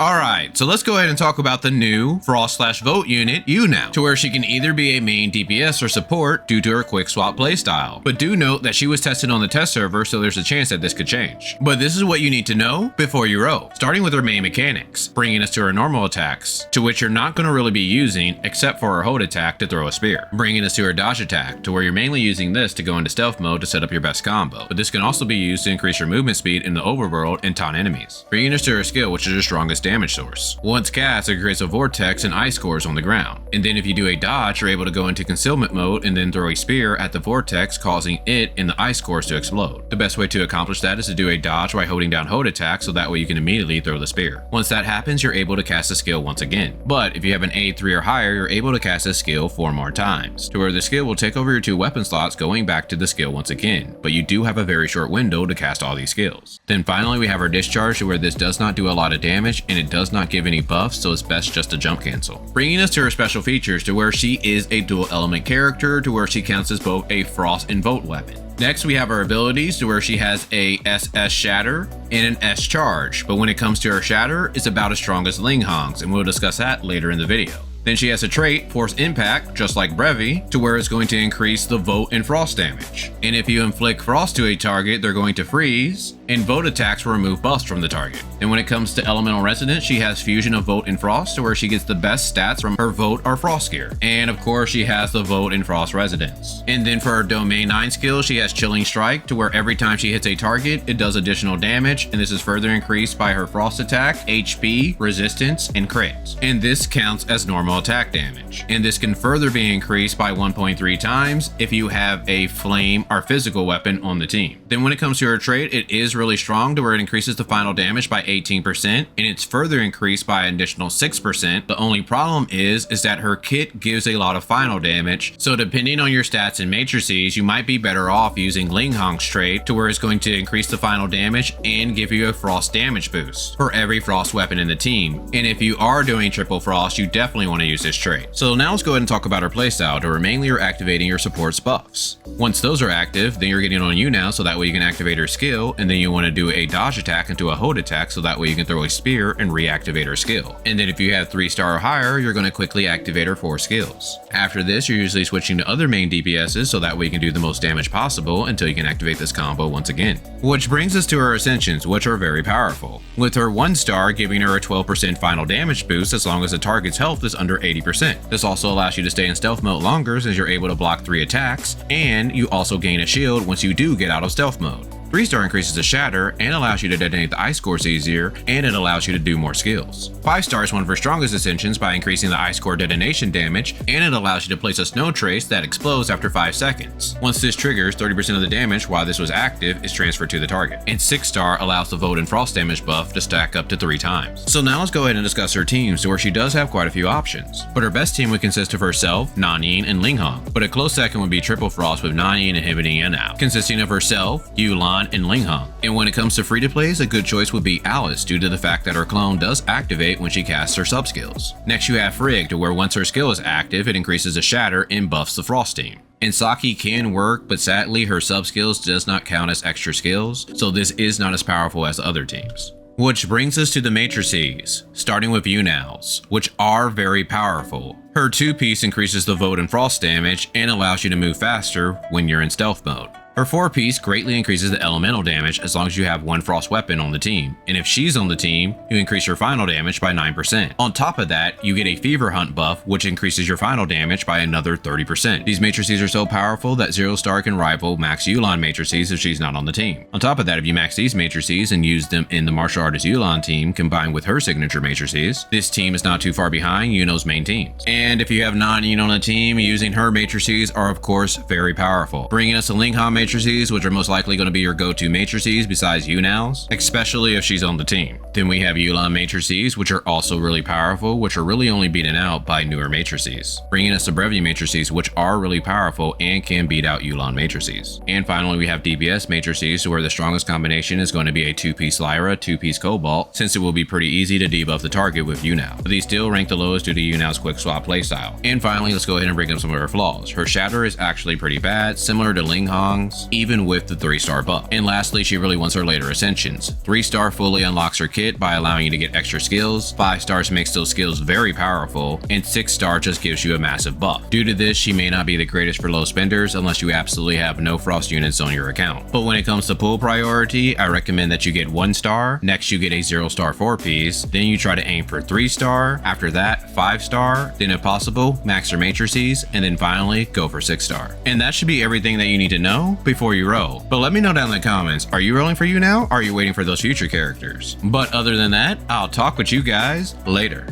Alright, so let's go ahead and talk about the new Frost/Vote unit, Yanuo, to where she can either be a main DPS or support due to her quick swap playstyle. But do note that she was tested on the test server, so there's a chance that this could change. But this is what you need to know before you row. Starting with her main mechanics, bringing us to her normal attacks, to which you're not going to really be using except for her hold attack to throw a spear. Bringing us to her dodge attack, to where you're mainly using this to go into stealth mode to set up your best combo. But this can also be used to increase your movement speed in the overworld and taunt enemies. Bringing us to her skill, which is her strongest damage source. Once cast, it creates a vortex and ice cores on the ground. And then if you do a dodge, you're able to go into concealment mode and then throw a spear at the vortex, causing it and the ice cores to explode. The best way to accomplish that is to do a dodge by holding down hold attack, so that way you can immediately throw the spear. Once that happens, you're able to cast the skill once again. But if you have an A3 or higher, you're able to cast this skill 4 more times, to where the skill will take over your 2 weapon slots, going back to the skill once again. But you do have a very short window to cast all these skills. Then finally we have our discharge, to where this does not do a lot of damage and it does not give any buffs, so it's best just to jump cancel. Bringing us to her special features, to where she is a dual element character, to where she counts as both a frost and vote weapon. Next, we have her abilities, to where she has a SS Shatter and an S Charge, but when it comes to her Shatter, it's about as strong as Ling Hong's, and we'll discuss that later in the video. Then she has a trait, Force Impact, just like Brevi, to where it's going to increase the Vote and Frost damage. And if you inflict Frost to a target, they're going to freeze, and Vote attacks will remove buffs from the target. And when it comes to Elemental Resonance, she has Fusion of Vote and Frost, to where she gets the best stats from her Vote or Frost gear. And of course, she has the Vote and Frost Resonance. And then for her Domain 9 skill, she has Chilling Strike, to where every time she hits a target, it does additional damage, and this is further increased by her Frost attack, HP, resistance, and crits. And this counts as normal attack damage. And this can further be increased by 1.3 times if you have a flame or physical weapon on the team. Then when it comes to her trait, it is really strong, to where it increases the final damage by 18%, and it's further increased by an additional 6%. The only problem is that her kit gives a lot of final damage, so depending on your stats and matrices, you might be better off using Ling Hong's trait, to where it's going to increase the final damage and give you a frost damage boost for every frost weapon in the team. And if you are doing triple frost, you definitely want to use this trait. So now let's go ahead and talk about her playstyle, to where mainly you're activating your support's buffs. Once those are active, then you're getting on Yanuo, so that way you can activate her skill, and then you want to do a dodge attack into a hold attack, so that way you can throw a spear and reactivate her skill. And then if you have 3-star or higher, you're going to quickly activate her 4 skills. After this, you're usually switching to other main DPSs, so that way you can do the most damage possible until you can activate this combo once again. Which brings us to her Ascensions, which are very powerful, with her 1-star giving her a 12% final damage boost as long as the target's health is under 80%. This also allows you to stay in stealth mode longer, since you're able to block 3 attacks, and you also gain a shield once you do get out of stealth mode. 3-star increases the shatter and allows you to detonate the ice cores easier, and it allows you to do more skills. 5-star is one of her strongest ascensions by increasing the ice core detonation damage, and it allows you to place a snow trace that explodes after 5 seconds. Once this triggers, 30% of the damage while this was active is transferred to the target. And 6-star allows the Vote and Frost damage buff to stack up to 3 times. So now let's go ahead and discuss her teams, where she does have quite a few options. But her best team would consist of herself, Nanyin, and Ling Hong. But a close second would be Triple Frost, with Nanyin inhibiting Yanuo, consisting of herself, Yulan, and Ling Hong. And when it comes to free-to-plays, a good choice would be Alice, due to the fact that her clone does activate when she casts her sub-skills. Next you have Frigg, to where once her skill is active, it increases the shatter and buffs the Frost team. And Saki can work, but sadly her sub-skills does not count as extra skills, so this is not as powerful as the other teams. Which brings us to the matrices, starting with Yanuo's, which are very powerful. Her 2-piece increases the Vote and Frost damage and allows you to move faster when you're in stealth mode. Her 4-piece greatly increases the elemental damage as long as you have 1 frost weapon on the team, and if she's on the team, you increase your final damage by 9%. On top of that, you get a Fever Hunt buff, which increases your final damage by another 30%. These matrices are so powerful that 0-star can rival max Yulan matrices if she's not on the team. On top of that, if you max these matrices and use them in the martial artist Yulan team combined with her signature matrices, this team is not too far behind Yuno's main teams. And if you have Nanyin on a team, using her matrices are of course very powerful, bringing us a Ling Hong matrices, which are most likely going to be your go-to matrices besides Yanuo's, especially if she's on the team. Then we have Yulan matrices, which are also really powerful, which are really only beaten out by newer matrices. Bringing us the Brevi matrices, which are really powerful and can beat out Yulan matrices. And finally we have DPS matrices, where the strongest combination is going to be a 2-piece Lyra, 2-piece Cobalt, since it will be pretty easy to debuff the target with Yanuo. But these still rank the lowest due to Yanuo's quick swap playstyle. And finally, let's go ahead and bring up some of her flaws. Her shatter is actually pretty bad, similar to Ling Hong's, skills, even with the 3-star buff. And lastly, she really wants her later Ascensions. 3-star fully unlocks her kit by allowing you to get extra skills, 5 stars makes those skills very powerful, and 6-star just gives you a massive buff. Due to this, she may not be the greatest for low spenders unless you absolutely have no frost units on your account. But when it comes to pull priority, I recommend that you get 1-star, next you get a 0-star 4-piece, then you try to aim for 3-star, after that 5-star, then if possible, max your matrices, and then finally go for 6-star. And that should be everything that you need to know before you roll. But let me know down in the comments, are you rolling for you now, or are you waiting for those future characters? But other than that, I'll talk with you guys later.